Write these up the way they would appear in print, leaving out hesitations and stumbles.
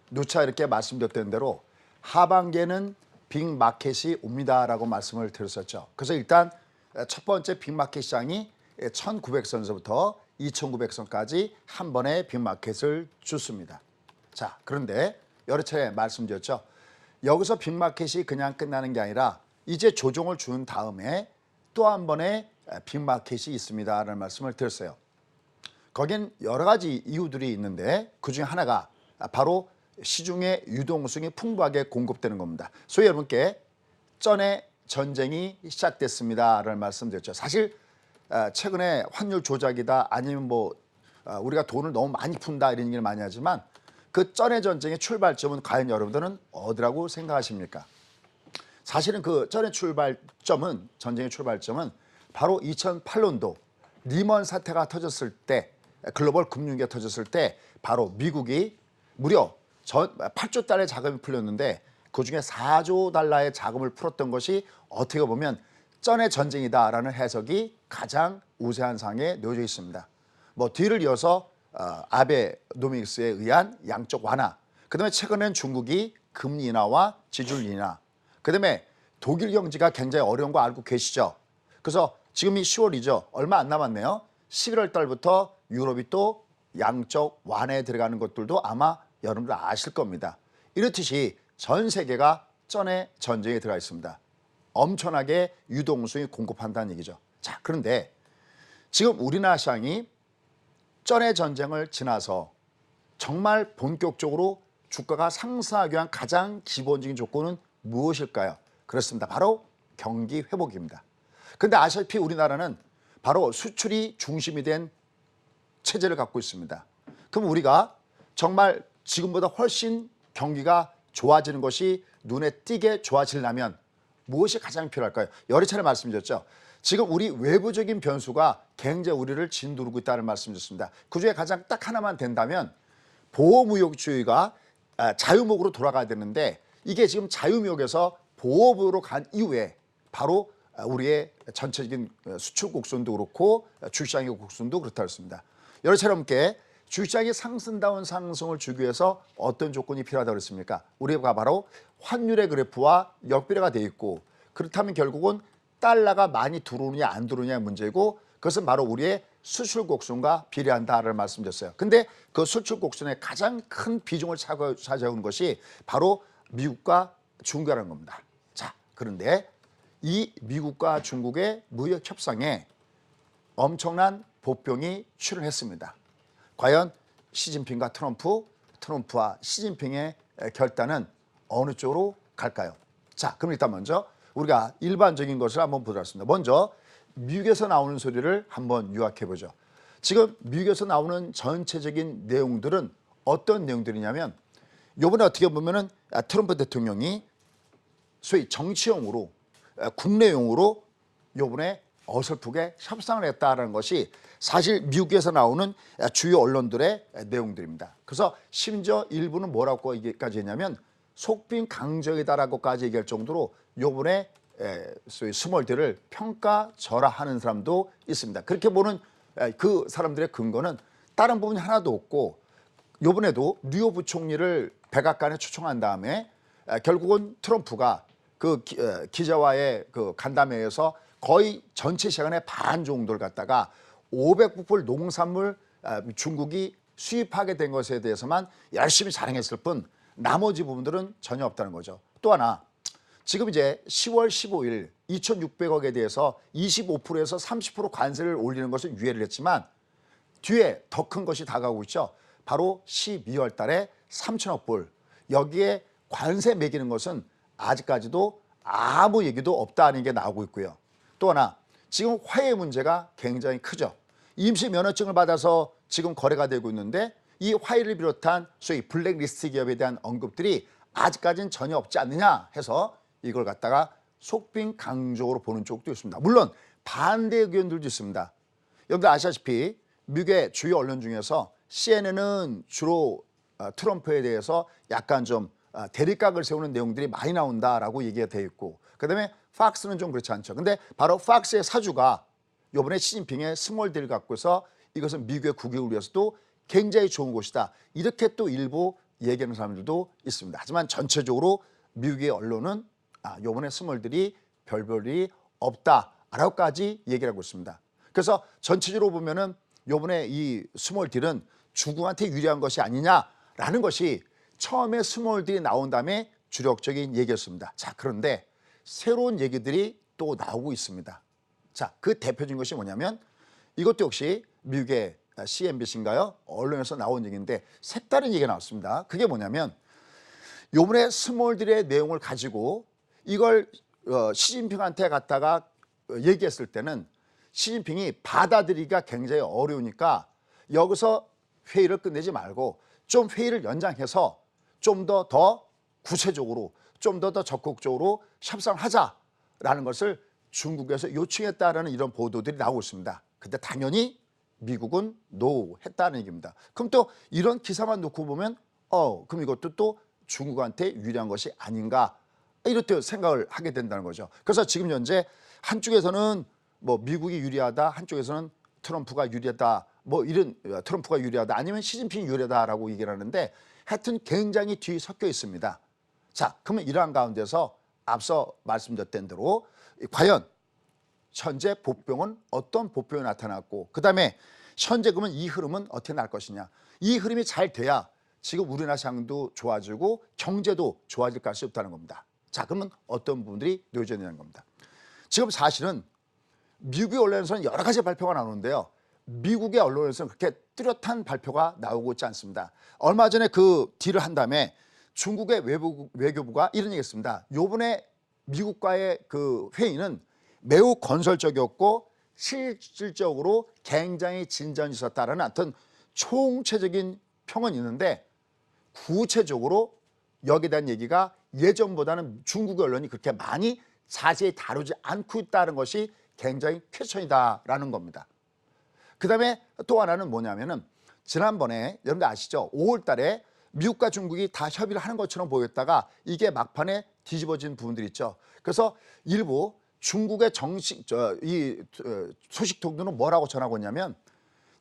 누차 이렇게 말씀드렸던 대로 하반기에는 빅마켓이 옵니다라고 말씀을 드렸었죠. 그래서 일단 첫 번째 빅마켓 시장이 1900선에서부터 2900선까지 한 번에 빅마켓을 줬습니다. 자, 그런데 여러 차례 말씀드렸죠. 여기서 빅마켓이 그냥 끝나는 게 아니라 이제 조정을 준 다음에 또 한 번의 빅마켓이 있습니다라는 말씀을 드렸어요. 거긴 여러 가지 이유들이 있는데 그중에 하나가 바로 시중에 유동성이 풍부하게 공급되는 겁니다. 소위 여러분께 전에 전쟁이 시작됐습니다라는 말씀드렸죠. 사실 최근에 환율 조작이다 아니면 뭐 우리가 돈을 너무 많이 푼다 이런 얘기를 많이 하지만 그 전의 전쟁의 출발점은 과연 여러분들은 어디라고 생각하십니까? 사실은 그 전의 출발점은 전쟁의 출발점은 바로 2008년도 리먼 사태가 터졌을 때 글로벌 금융위기가 터졌을 때 바로 미국이 무려 8조 달러의 자금이 풀렸는데 그중에 4조 달러의 자금을 풀었던 것이 어떻게 보면 전의 전쟁이다라는 해석이 가장 우세한 상에 놓여져 있습니다. 뭐 뒤를 이어서 아베노믹스에 의한 양적 완화, 그다음에 최근엔 중국이 금리 인하와 지출 인하, 그다음에 독일 경제가 굉장히 어려운 거 알고 계시죠? 그래서 지금이 10월이죠. 얼마 안 남았네요. 11월 달부터 유럽이 또 양적 완화에 들어가는 것들도 아마 여러분들 아실 겁니다. 이렇듯이 전 세계가 전의 전쟁에 들어가 있습니다. 엄청나게 유동성이 공급한다는 얘기죠. 자, 그런데 지금 우리나라 시장이 전의 전쟁을 지나서 정말 본격적으로 주가가 상승하기 위한 가장 기본적인 조건은 무엇일까요? 그렇습니다. 바로 경기 회복입니다. 그런데 아시다시피 우리나라는 바로 수출이 중심이 된 체제를 갖고 있습니다. 그럼 우리가 정말 지금보다 훨씬 경기가 좋아지는 것이 눈에 띄게 좋아지려면 무엇이 가장 필요할까요? 여러 차례 말씀드렸죠. 지금 우리 외부적인 변수가 굉장히 우리를 짓누르고 있다는 말씀드렸습니다. 그중에 가장 딱 하나만 된다면 보호무역주의가 자유무역으로 돌아가야 되는데 이게 지금 자유무역에서 보호무역으로 간 이후에 바로 우리의 전체적인 수출 곡선도 그렇고 주시장의 곡선도 그렇다고 했습니다. 여러 차례 함께 주시장이 상승다운 상승을 주기 위해서 어떤 조건이 필요하다고 했습니까? 우리가 바로 환율의 그래프와 역비례가 돼 있고 그렇다면 결국은 달러가 많이 들어오느냐 안 들어오느냐의 문제고 그것은 바로 우리의 수출 곡선과 비례한다라는 말씀드렸어요. 근데 그 수출 곡선의 가장 큰 비중을 차지하는 것이 바로 미국과 중국이라는 겁니다. 자, 그런데 이 미국과 중국의 무역 협상에 엄청난 보병이 출현했습니다. 과연 시진핑과 트럼프와 시진핑의 결단은 어느 쪽으로 갈까요? 자, 그럼 일단 먼저 우리가 일반적인 것을 한번 보도록 하겠습니다. 먼저 미국에서 나오는 소리를 한번 요약해 보죠. 지금 미국에서 나오는 전체적인 내용들은 어떤 내용들이냐면 이번에 어떻게 보면은 트럼프 대통령이 소위 정치용으로 국내용으로 이번에 어설프게 협상을 했다는 것이 사실 미국에서 나오는 주요 언론들의 내용들입니다. 그래서 심지어 일부는 뭐라고 얘기까지 했냐면 속빈 강적이다라고까지 얘기할 정도로 이번에 소위 스몰들을 평가절하하는 사람도 있습니다. 그렇게 보는 그 사람들의 근거는 다른 부분이 하나도 없고 이번에도 뉴욕 부총리를 백악관에 초청한 다음에 결국은 트럼프가 그 기자와의 그 간담회에서 거의 전체 시간의 반 정도를 갖다가 500북불 농산물 중국이 수입하게 된 것에 대해서만 열심히 자랑했을 뿐 나머지 부분들은 전혀 없다는 거죠. 또 하나 지금 이제 10월 15일 2,600억에 대해서 25%에서 30% 관세를 올리는 것을 유예를 했지만 뒤에 더 큰 것이 다가오고 있죠. 바로 12월 달에 3천억 불 여기에 관세 매기는 것은 아직까지도 아무 얘기도 없다는 게 나오고 있고요. 또 하나 지금 화해 문제가 굉장히 크죠. 임시 면허증을 받아서 지금 거래가 되고 있는데 이 화해를 비롯한 소위 블랙리스트 기업에 대한 언급들이 아직까지는 전혀 없지 않느냐 해서 이걸 갖다가 속빈 강적으로 보는 쪽도 있습니다. 물론 반대 의견들도 있습니다. 여러분들 아시다시피 미국의 주요 언론 중에서 CNN은 주로 트럼프에 대해서 약간 좀 대립각을 세우는 내용들이 많이 나온다라고 얘기가 되어 있고 그다음에 팍스는 좀 그렇지 않죠. 근데 바로 팍스의 사주가 이번에 시진핑의 스몰딜을 갖고서 이것은 미국의 국익을 위해서도 굉장히 좋은 곳이다. 이렇게 또 일부 얘기하는 사람들도 있습니다. 하지만 전체적으로 미국의 언론은 요번에 스몰들이 별볼이 없다라고까지 얘기를 하고 있습니다. 그래서 전체적으로 보면은 요번에 이 스몰 딜은 중국한테 유리한 것이 아니냐라는 것이 처음에 스몰 딜이 나온 다음에 주력적인 얘기였습니다. 자, 그런데 새로운 얘기들이 또 나오고 있습니다. 자, 그 대표적인 것이 뭐냐면 이것도 역시 미국의 CNBC인가요? 언론에서 나온 얘기인데 색다른 얘기가 나왔습니다. 그게 뭐냐면 요번에 스몰 딜의 내용을 가지고 이걸 시진핑한테 갖다가 얘기했을 때는 시진핑이 받아들이기가 굉장히 어려우니까 여기서 회의를 끝내지 말고 좀 회의를 연장해서 좀 더 구체적으로 좀 더 적극적으로 협상하자라는 것을 중국에서 요청했다라는 이런 보도들이 나오고 있습니다. 근데 당연히 미국은 노 했다는 얘기입니다. 그럼 또 이런 기사만 놓고 보면 그럼 이것도 또 중국한테 유리한 것이 아닌가 이렇게 생각을 하게 된다는 거죠. 그래서 지금 현재 한쪽에서는 뭐 미국이 유리하다, 한쪽에서는 트럼프가 유리하다, 뭐 이런 트럼프가 유리하다 아니면 시진핑이 유리하다라고 얘기를 하는데 하여튼 굉장히 뒤섞여 있습니다. 자, 그러면 이러한 가운데서 앞서 말씀드렸던 대로 과연 현재 보병은 어떤 보병이 나타났고 그다음에 현재 그러면 이 흐름은 어떻게 날 것이냐. 이 흐름이 잘 돼야 지금 우리나라 시장도 좋아지고 경제도 좋아질 것이 없다는 겁니다. 자, 그러면 어떤 부분들이 놓여져 있는 겁니다. 지금 사실은 미국의 언론에서는 여러 가지 발표가 나오는데요. 미국의 언론에서는 그렇게 뚜렷한 발표가 나오고 있지 않습니다. 얼마 전에 그 딜을 한 다음에 중국의 외교부가 이런 얘기했습니다. 요번에 미국과의 그 회의는 매우 건설적이었고 실질적으로 굉장히 진전이 있었다라는 어떤 총체적인 평은 있는데 구체적으로 여기에 대한 얘기가 예전보다는 중국 언론이 그렇게 많이 자세히 다루지 않고 있다는 것이 굉장히 퀘스천이다라는 겁니다. 그 다음에 또 하나는 뭐냐면은 지난번에 여러분들 아시죠? 5월 달에 미국과 중국이 다 협의를 하는 것처럼 보였다가 이게 막판에 뒤집어진 부분들이 있죠. 그래서 일부 중국의 소식 통들은 뭐라고 전하고 있냐면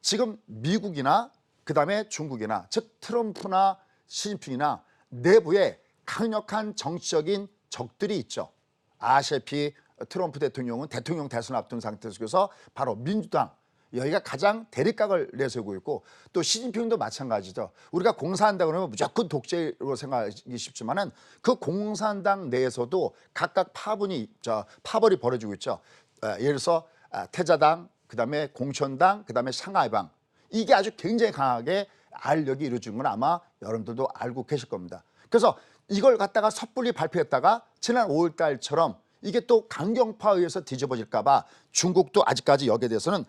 지금 미국이나 그 다음에 중국이나 즉 트럼프나 시진핑이나 내부에 강력한 정치적인 적들이 있죠. 아시다시피 트럼프 대통령은 대통령 대선 앞둔 상태 속에서 바로 민주당 여기가 가장 대립각을 내세우고 있고 또 시진핑도 마찬가지죠. 우리가 공사한다 그러면 무조건 독재로 생각하기 쉽지만은 그 공산당 내에서도 각각 파벌이 벌어지고 있죠. 예를 들어서 태자당, 그다음에 공천당, 그다음에 상하이방 이게 아주 굉장히 강하게 알력이 이루어진 건 아마 여러분들도 알고 계실 겁니다. 그래서 이걸 갖다가 섣불리 발표했다가 지난 5월 달처럼 이게 또 강경파에 의해서 뒤집어질까 봐 중국도 아직까지 여기에 대해서는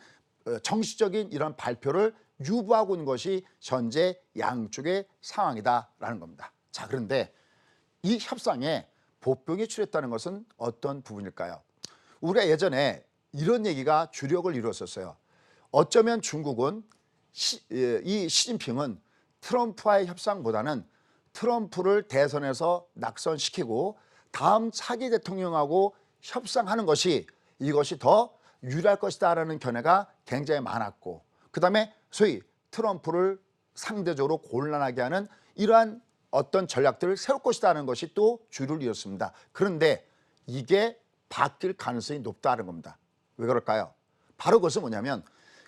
정치적인 이런 발표를 유보하고 있는 것이 현재 양쪽의 상황이다라는 겁니다. 자, 그런데 이 협상에 보병이 출했다는 것은 어떤 부분일까요? 우리가 예전에 이런 얘기가 주력을 이루었었어요. 어쩌면 중국은 이 시진핑은 트럼프와의 협상보다는 트럼프를 대선에서 낙선시키고 다음 차기 대통령하고 협상하는 것이 이것이 더 유리할 것이다라는 견해가 굉장히 많았고 그다음에 소위 트럼프를 상대적으로 곤란하게 하는 이러한 어떤 전략들을 세울 것이다는 것이 또 주를 이었습니다. 그런데 이게 바뀔 가능성이 높다는 겁니다. 왜 그럴까요? 바로 그것은 뭐냐면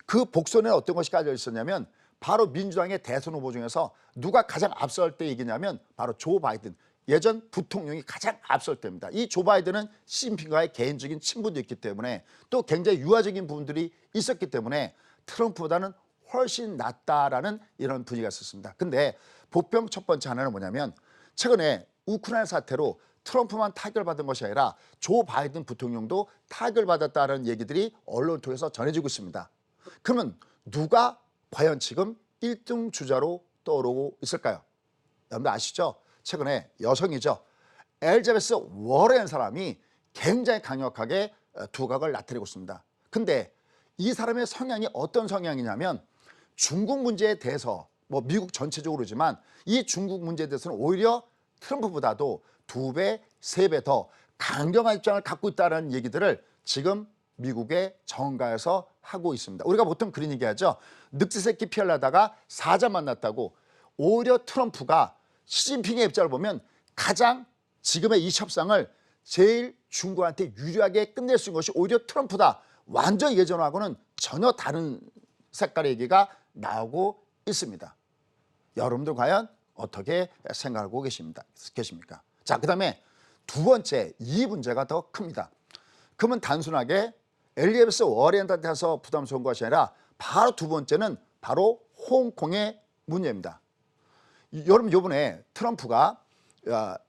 그 복선에 어떤 것이 깔려 있었냐면 바로 민주당의 대선 후보 중에서 누가 가장 앞설 때 얘기냐면 바로 조 바이든 예전 부통령이 가장 앞설 때입니다. 이 조 바이든은 시진핑과의 개인적인 친분도 있기 때문에 또 굉장히 유화적인 부분들이 있었기 때문에 트럼프보다는 훨씬 낫다라는 이런 분위기가 있었습니다. 근데 보병 첫 번째 하나는 뭐냐면 최근에 우크라이나 사태로 트럼프만 타결받은 것이 아니라 조 바이든 부통령도 타결받았다는 얘기들이 언론을 통해서 전해지고 있습니다. 그러면 누가 과연 지금 1등 주자로 떠오르고 있을까요? 여러분들 아시죠? 최근에 여성이죠. 엘자베스 워렌 사람이 굉장히 강력하게 두각을 나타내고 있습니다. 근데 이 사람의 성향이 어떤 성향이냐면 중국 문제에 대해서 뭐 미국 전체적으로지만 이 중국 문제에 대해서는 오히려 트럼프보다도 2배, 3배 더 강경한 입장을 갖고 있다는 얘기들을 지금 미국의 정가에서 하고 있습니다. 우리가 보통 그런 얘기하죠. 늑대 새끼 피하려다가 사자 만났다고. 오히려 트럼프가 시진핑의 입장을 보면 가장 지금의 이 협상을 제일 중국한테 유리하게 끝낼 수 있는 것이 오히려 트럼프다. 완전 예전하고는 전혀 다른 색깔의 얘기가 나오고 있습니다. 여러분들 과연 어떻게 생각하고 계십니까? 자, 그다음에 두 번째, 이 문제가 더 큽니다. 그러면 단순하게 엘리자베스 워렌한테 가서 부담스러운 것이 아니라 바로 두 번째는 바로 홍콩의 문제입니다. 여러분, 요번에 트럼프가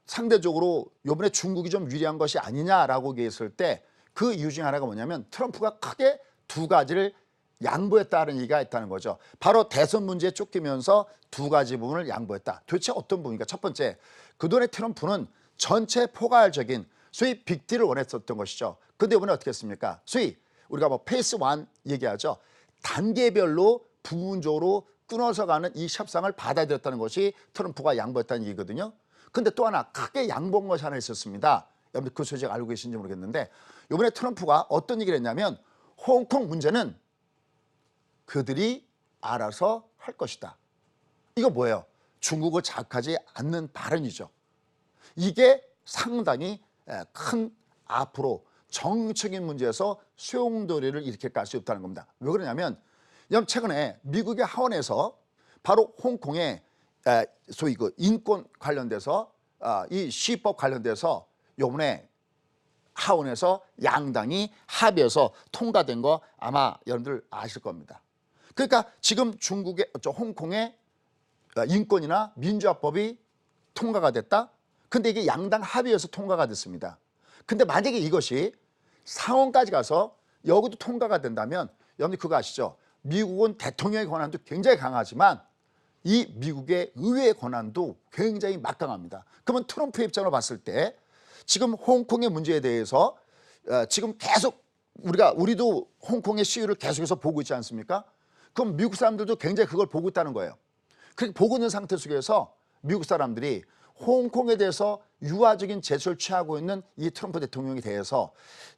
상대적으로 요번에 중국이 좀 유리한 것이 아니냐라고 얘기했을 때 그 이유 중에 하나가 뭐냐면 트럼프가 크게 두 가지를 양보했다는 얘기가 있다는 거죠. 바로 대선 문제에 쫓기면서 두 가지 부분을 양보했다. 도대체 어떤 부분입니까? 첫 번째, 그동안에 트럼프는 전체 포괄적인 소위 빅딜을 원했었던 것이죠. 근데 이번에 어떻게 했습니까? 소위 우리가 뭐 페이스 1 얘기하죠. 단계별로 부분적으로 끊어서 가는 이 협상을 받아들였다는 것이 트럼프가 양보했다는 얘기거든요. 근데 또 하나 크게 양보한 것이 하나 있었습니다. 여러분들 그 소식 알고 계신지 모르겠는데 이번에 트럼프가 어떤 얘기를 했냐면 홍콩 문제는 그들이 알아서 할 것이다. 이거 뭐예요? 중국을 자극하지 않는 발언이죠. 이게 상당히 큰 앞으로 정치적인 문제에서 소용돌이를 일으킬 수 있다는 겁니다. 왜 그러냐면 최근에 미국의 하원에서 바로 홍콩의 소위 그 인권 관련돼서 이 시법 관련돼서 요번에 하원에서 양당이 합의해서 통과된 거 아마 여러분들 아실 겁니다. 그러니까 지금 홍콩의 인권이나 민주화법이 통과가 됐다. 근데 이게 양당 합의해서 통과가 됐습니다. 근데 만약에 이것이 상원까지 가서 여기도 통과가 된다면 여러분들 그거 아시죠? 미국은 대통령의 권한도 굉장히 강하지만 이 미국의 의회의 권한도 굉장히 막강합니다. 그러면 트럼프의 입장으로 봤을 때 지금 홍콩의 문제에 대해서 지금 계속 우리도 홍콩의 시위를 계속해서 보고 있지 않습니까? 그럼 미국 사람들도 굉장히 그걸 보고 있다는 거예요. 그렇게 보고 있는 상태 속에서 미국 사람들이 홍콩에 대해서 유화적인 제스처를 취하고 있는 이 트럼프 대통령에 대해서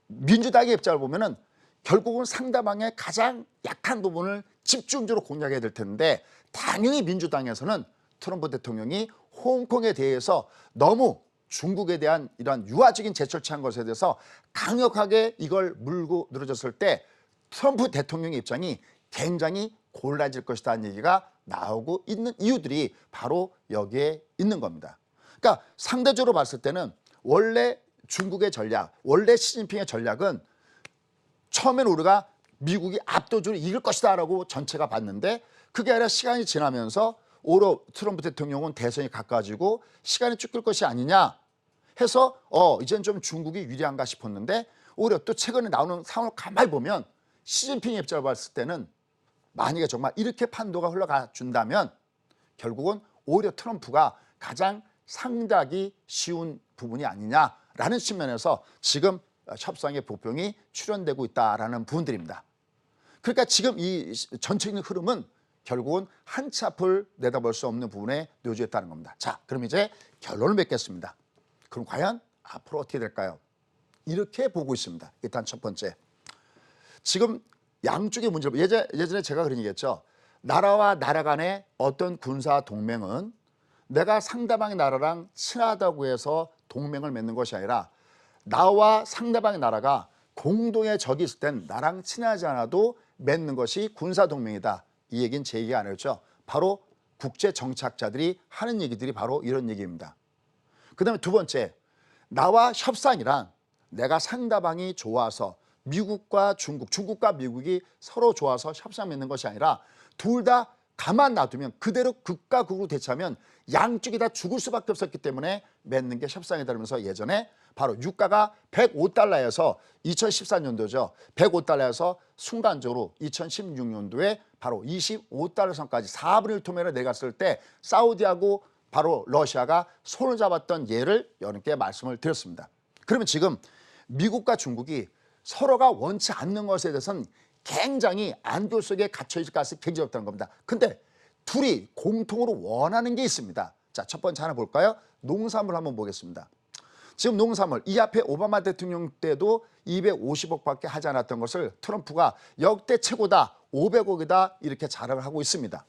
민주당의 입장을 보면은 결국은 상대방의 가장 약한 부분을 집중적으로 공략해야 될 텐데 당연히 민주당에서는 트럼프 대통령이 홍콩에 대해서 너무 중국에 대한 이러한 유화적인 제스처를 취한 것에 대해서 강력하게 이걸 물고 늘어졌을 때 트럼프 대통령의 입장이 굉장히 곤란해질 것이라는 얘기가 나오고 있는 이유들이 바로 여기에 있는 겁니다. 그러니까 상대적으로 봤을 때는 원래 중국의 전략, 원래 시진핑의 전략은 처음에는 우리가 미국이 압도적으로 이길 것이다 라고 전체가 봤는데 그게 아니라 시간이 지나면서 오히려 트럼프 대통령은 대선이 가까워지고 시간이 쫓길 것이 아니냐 해서 이제는 좀 중국이 유리한가 싶었는데 오히려 또 최근에 나오는 상황을 가만히 보면 시진핑의 입장을 봤을 때는 만약에 정말 이렇게 판도가 흘러가 준다면 결국은 오히려 트럼프가 가장 상대하기 쉬운 부분이 아니냐라는 측면에서 지금 협상의 보병이 출현되고 있다라는 부분들입니다. 그러니까 지금 이 전체적인 흐름은 결국은 한치 앞을 내다볼 수 없는 부분에 놓여져 있다는 겁니다. 자, 그럼 이제 결론을 맺겠습니다. 그럼 과연 앞으로 어떻게 될까요? 이렇게 보고 있습니다. 일단 첫 번째, 지금 양쪽의 문제를 예전에 제가 그런 얘기했죠. 나라와 나라 간의 어떤 군사 동맹은 내가 상대방의 나라랑 친하다고 해서 동맹을 맺는 것이 아니라 나와 상대방의 나라가 공동의 적이 있을 땐 나랑 친하지 않아도 맺는 것이 군사 동맹이다. 이 얘기는 제 얘기가 아니었죠. 바로 국제 정치학자들이 하는 얘기들이 바로 이런 얘기입니다. 그 다음에 두 번째, 나와 협상이란 내가 상대방이 좋아서 미국과 중국과 미국이 서로 좋아서 협상 맺는 것이 아니라 둘 다 가만 놔두면 그대로 극과 극으로 대처하면 양쪽이 다 죽을 수밖에 없었기 때문에 맺는 게 협상이다 그러면서 예전에 바로 유가가 105달러에서 2014년도죠. 105달러에서 순간적으로 2016년도에 바로 25달러 선까지 4분의 1 토막으로 내갔을 때 사우디하고 바로 러시아가 손을 잡았던 예를 여러분께 말씀을 드렸습니다. 그러면 지금 미국과 중국이 서로가 원치 않는 것에 대해서는 굉장히 안교 속에 갇혀있을 가능성이 굉장히 없다는 겁니다. 근데 둘이 공통으로 원하는 게 있습니다. 자, 첫 번째 하나 볼까요? 농산물 한번 보겠습니다. 지금 농산물, 이 앞에 오바마 대통령 때도 250억밖에 하지 않았던 것을 트럼프가 역대 최고다, 500억이다 이렇게 자랑을 하고 있습니다.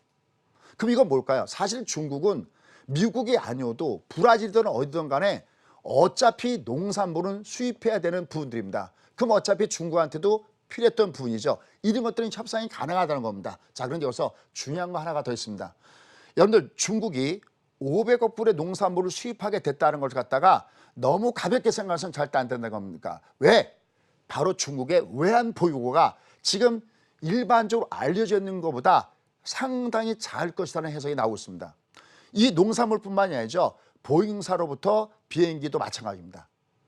그럼 이건 뭘까요? 사실 중국은 미국이 아니어도 브라질이든 어디든 간에 어차피 농산물은 수입해야 되는 부분들입니다. 그럼 어차피 중국한테도 필요했던 부분이죠. 이런 것들은 협상이 가능하다는 겁니다. 자, 그런데 여기서 중요한 거 하나가 더 있습니다. 여러분들, 중국이 500억 불의 농산물을 수입하게 됐다는 걸 갖다가 너무 가볍게 생각해서는 절대 안 된다는 겁니까? 왜? 바로 중국의 외환 보유고가 지금 일반적으로 알려져 있는 것보다 상당히 작을 것이라는 해석이 나오고 있습니다. 이 농산물뿐만이 아니죠. 보잉사로부터 비행기도 마찬가지입니다.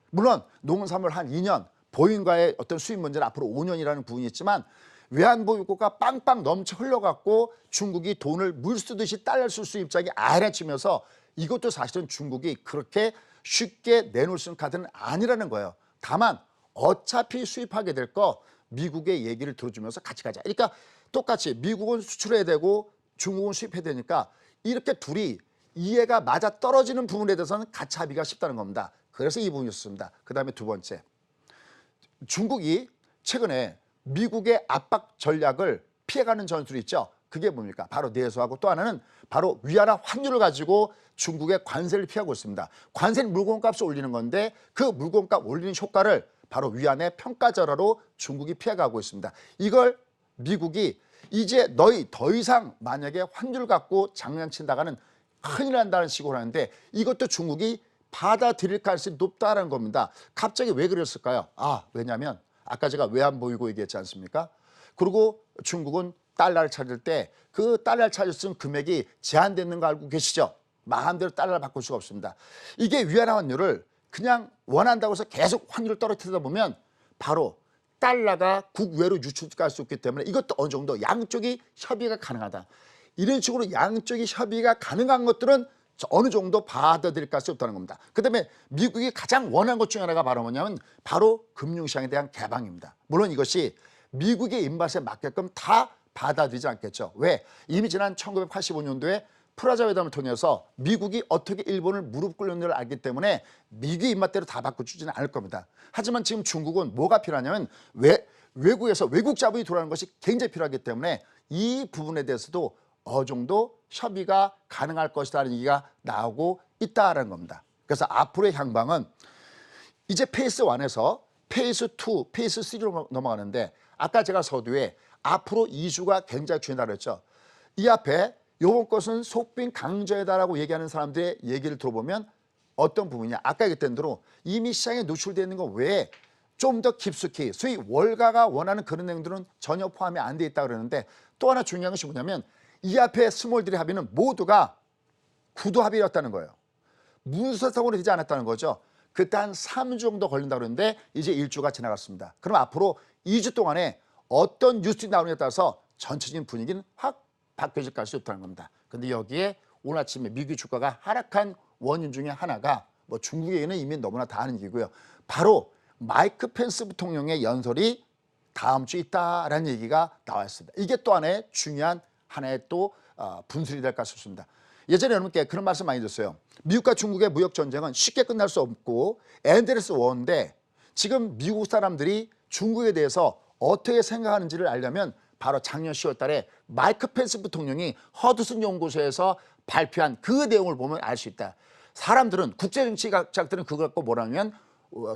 물론 농산물 한 2년, 보잉과의 어떤 수입 문제는 앞으로 5년이라는 부분이 있지만 외환보유고가 빵빵 넘쳐 흘러갖고 중국이 돈을 물 쓰듯이 달러 쓸 수 입장이 알아치면서 이것도 사실은 중국이 그렇게 쉽게 내놓을 수 있는 카드는 아니라는 거예요. 다만 어차피 수입하게 될 거 미국의 얘기를 들어주면서 같이 가자. 그러니까 똑같이 미국은 수출해야 되고 중국은 수입해야 되니까 이렇게 둘이 이해가 맞아 떨어지는 부분에 대해서는 같이 합의가 쉽다는 겁니다. 그래서 이 부분이었습니다. 그 다음에 두 번째, 중국이 최근에 미국의 압박 전략을 피해가는 전술이 있죠. 그게 뭡니까? 바로 내수하고 또 하나는 바로 위안화 환율을 가지고 중국의 관세를 피하고 있습니다. 관세는 물건값을 올리는 건데 그 물건값 올리는 효과를 바로 위안의 평가절하로 중국이 피해가고 있습니다. 이걸 미국이 이제 너희 더 이상 만약에 환율을 갖고 장난친다가는 큰일 난다는 식으로 하는데 이것도 중국이 받아들일 가능성이 높다는 겁니다. 갑자기 왜 그랬을까요? 왜냐하면 아까 제가 외환보유고 얘기했지 않습니까? 그리고 중국은 달러를 찾을 때 그 달러를 찾을 수 있는 금액이 제한되는 거 알고 계시죠? 마음대로 달러를 바꿀 수가 없습니다. 이게 위안화 환율을 그냥 원한다고 해서 계속 환율을 떨어뜨리다 보면 바로 달러가 국외로 유출갈 수 있기 때문에 이것도 어느 정도 양쪽이 협의가 가능하다. 이런 식으로 양쪽이 협의가 가능한 것들은 어느 정도 받아들일 수 없다는 겁니다. 그다음에 미국이 가장 원하는 것 중에 하나가 바로 뭐냐면 바로 금융시장에 대한 개방입니다. 물론 이것이 미국의 입맛에 맞게끔 다 받아들이지 않겠죠. 왜? 이미 지난 1985년도에 프라자 회담을 통해서 미국이 어떻게 일본을 무릎 꿇는 걸 알기 때문에 미국의 입맛대로 다 바꿔주지는 않을 겁니다. 하지만 지금 중국은 뭐가 필요하냐면 외국에서 외국 자본이 들어오는 것이 굉장히 필요하기 때문에 이 부분에 대해서도 어느 정도 협의가 가능할 것이라는 얘기가 나오고 있다는 겁니다. 그래서 앞으로의 향방은 이제 페이스 1에서 페이스 2, 페이스 3로 넘어가는데 아까 제가 서두에 앞으로 2주가 굉장히 중요하다고 했죠. 이 앞에 요번 것은 속빈 강조해다라고 얘기하는 사람들의 얘기를 들어보면 어떤 부분이냐. 아까 얘기했던 대로 이미 시장에 노출되어 있는 것 외에 좀 더 깊숙이 소위 월가가 원하는 그런 내용들은 전혀 포함이 안 돼 있다 그러는데 또 하나 중요한 것이 뭐냐면 이 앞에 스몰들의 합의는 모두가 구두 합의였다는 거예요. 문서상으로 되지 않았다는 거죠. 그때 한 3주 정도 걸린다고 그러는데 이제 1주가 지나갔습니다. 그럼 앞으로 2주 동안에 어떤 뉴스가 나오느냐에 따라서 전체적인 분위기는 확 바뀌어질 수 있다는 겁니다. 근데 여기에 오늘 아침에 미국 주가가 하락한 원인 중에 하나가 뭐 중국에는 이미 너무나 다 아는 얘기고요. 바로 마이크 펜스 부통령의 연설이 다음 주에 있다라는 얘기가 나왔습니다. 이게 또 하나의 중요한 하나의 또 분수리 될 것 같습니다. 예전에 여러분께 그런 말씀 많이 드렸어요. 미국과 중국의 무역 전쟁은 쉽게 끝날 수 없고 엔드레스 워인데 지금 미국 사람들이 중국에 대해서 어떻게 생각하는지를 알려면 바로 작년 10월 달에 마이크 펜스 부통령이 허드슨 연구소에서 발표한 그 내용을 보면 알 수 있다. 사람들은 국제정치학자들은 그걸 갖고 뭐라면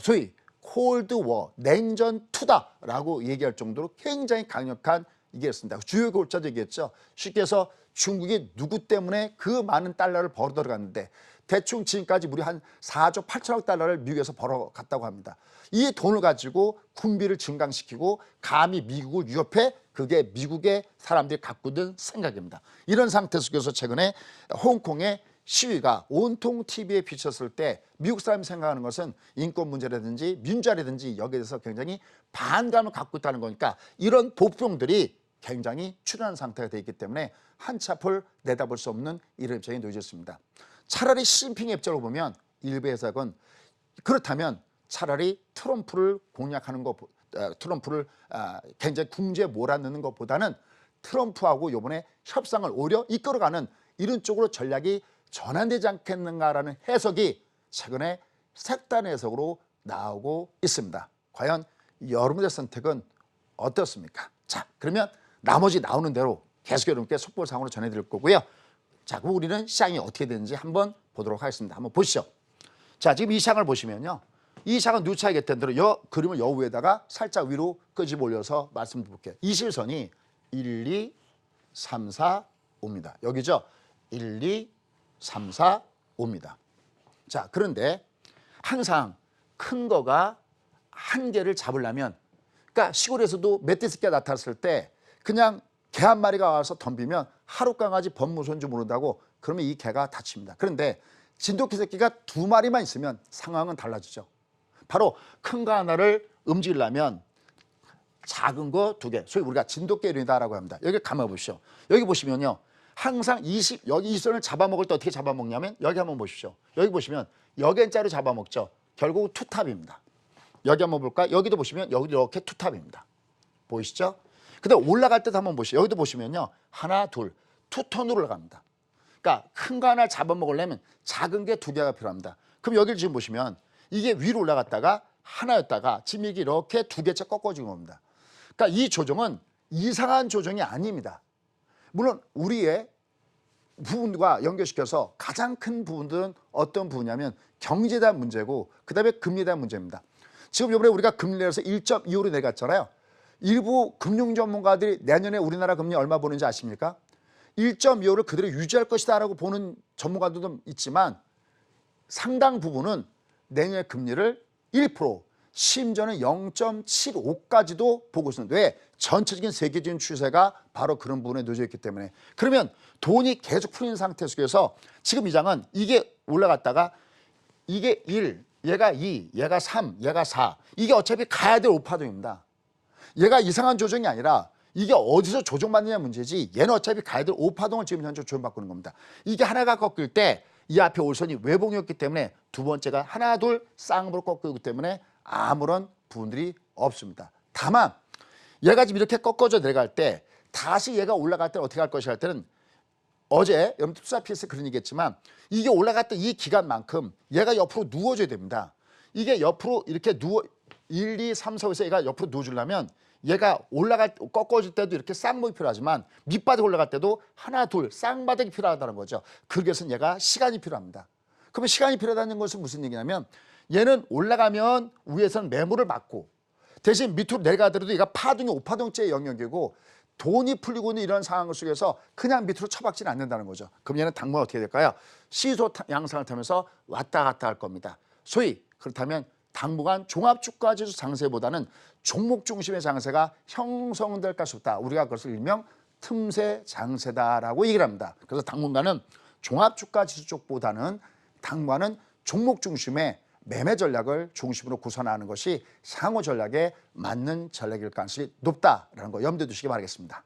소위 콜드 워, 냉전 투다라고 얘기할 정도로 굉장히 강력한 얘기였습니다. 주요 골자도 얘기했죠. 쉽게 해서 중국이 누구 때문에 그 많은 달러를 벌어 들어갔는데 대충 지금까지 무려 한 4조 8천억 달러를 미국에서 벌어갔다고 합니다. 이 돈을 가지고 군비를 증강시키고 감히 미국을 위협해 그게 미국의 사람들이 갖고 있는 생각입니다. 이런 상태 속에서 최근에 홍콩의 시위가 온통 TV에 비쳤을 때 미국 사람이 생각하는 것은 인권 문제라든지 민주화라든지 여기에 대해서 굉장히 반감을 갖고 있다는 거니까 이런 보병들이 굉장히 출현한 상태가 되어 있기 때문에 한치 앞을 내다볼 수 없는 이런 입장이 놓여졌습니다. 차라리 시진핑의 입장으로 보면 일부 해석은 그렇다면 차라리 트럼프를 공략하는 것, 트럼프를 굉장히 궁지에 몰아넣는 것보다는 트럼프하고 이번에 협상을 오히려 이끌어가는 이런 쪽으로 전략이 전환되지 않겠는가라는 해석이 최근에 색다른 해석으로 나오고 있습니다. 과연 여러분의 선택은 어떻습니까? 자, 그러면 나머지 나오는 대로 계속 여러분께 속보상으로 전해드릴 거고요. 자, 그럼 우리는 시장이 어떻게 되는지 한번 보도록 하겠습니다. 한번 보시죠. 자, 지금 이 시장을 보시면요. 이 시장은 누차게 겠던대로 그림을 여 위에다가 살짝 위로 끄집어 올려서 말씀드릴게요. 21선이 1, 2, 3, 4, 5입니다. 여기죠. 1, 2, 3, 4, 5입니다. 자, 그런데 항상 큰 거가 한 개를 잡으려면, 그러니까 시골에서도 멧돼지 새끼가 나타났을 때 그냥 개 한 마리가 와서 덤비면 하루 강아지 법무소인 줄 모른다고, 그러면 이 개가 다칩니다. 그런데 진돗개 새끼가 두 마리만 있으면 상황은 달라지죠. 바로 큰 거 하나를 움직이려면 작은 거 두 개, 소위 우리가 진돗개 이론이다라고 합니다. 여기 가만 보십시오. 여기 보시면요. 항상 여기 이 선을 잡아먹을 때 어떻게 잡아먹냐면 여기 한번 보십시오. 여기 보시면 여기자로 잡아먹죠. 결국 투탑입니다. 여기 한번 볼까? 여기도 보시면 여기도 이렇게 투탑입니다. 보이시죠? 근데 올라갈 때도 한번 보시죠. 여기도 보시면요. 하나, 둘, 투톤으로 올라갑니다. 그러니까 큰 거 하나 잡아먹으려면 작은 게 두 개가 필요합니다. 그럼 여기를 지금 보시면 이게 위로 올라갔다가 하나였다가 지금 이게 이렇게 두 개째 꺾어진 겁니다. 그러니까 이 조정은 이상한 조정이 아닙니다. 물론 우리의 부분과 연결시켜서 가장 큰 부분들은 어떤 부분이냐면 경제에 대한 문제고 그다음에 금리에 대한 문제입니다. 지금 이번에 우리가 금리 내려서 1.25로 내갔잖아요. 일부 금융 전문가들이 내년에 우리나라 금리 얼마 보는지 아십니까? 1.25를 그대로 유지할 것이다라고 보는 전문가들도 있지만 상당 부분은 내년의 금리를 1%, 심지어는 0.75까지도 보고 있습니다. 왜? 전체적인 세계적인 추세가 바로 그런 부분에 놓여 있기 때문에. 그러면 돈이 계속 풀리는 상태 속에서 지금 이 장은 이게 올라갔다가 이게 1, 얘가 2, 얘가 3, 얘가 4. 이게 어차피 가야 될 오파동입니다. 얘가 이상한 조정이 아니라 이게 어디서 조정받느냐 문제지, 얘는 어차피 가야 될 오파동을 지금 현재 조정받고 있는 겁니다. 이게 하나가 꺾일 때 이 앞에 올선이 외봉이었기 때문에 두 번째가 하나 둘 쌍으로 꺾이기 때문에 아무런 부분들이 없습니다. 다만 얘가 지금 이렇게 꺾어져 내려갈 때 다시 얘가 올라갈 때 어떻게 할 것이냐 할 때는 어제 여러분 투자 피에서 그런 얘기했지만 이게 올라갔던 이 기간만큼 얘가 옆으로 누워줘야 됩니다. 이게 옆으로 이렇게 1, 2, 3, 4에서 얘가 옆으로 누워주려면 얘가 꺾어질 때도 이렇게 쌍목이 필요하지만 밑바닥 올라갈 때도 하나 둘 쌍바닥이 필요하다는 거죠. 그러기 위해서는 얘가 시간이 필요합니다. 그러면 시간이 필요하다는 것은 무슨 얘기냐면 얘는 올라가면 위에서는 매물을 맞고 대신 밑으로 내려가더라도 얘가 파동이 오파동제의 영역이고 돈이 풀리고 있는 이런 상황 속에서 그냥 밑으로 처박지는 않는다는 거죠. 그럼 얘는 당분간 어떻게 될까요? 시소 양상을 타면서 왔다 갔다 할 겁니다. 소위 그렇다면 당분간 종합주가지수 장세보다는 종목 중심의 장세가 형성될 것이 없다. 우리가 그것을 일명 틈새 장세다라고 얘기를 합니다. 그래서 당분간은 종합주가지수 쪽보다는 당분간은 종목 중심의 매매 전략을 중심으로 구선하는 것이 향후 전략에 맞는 전략일 가능성이 높다라는 거 염두에 두시기 바라겠습니다.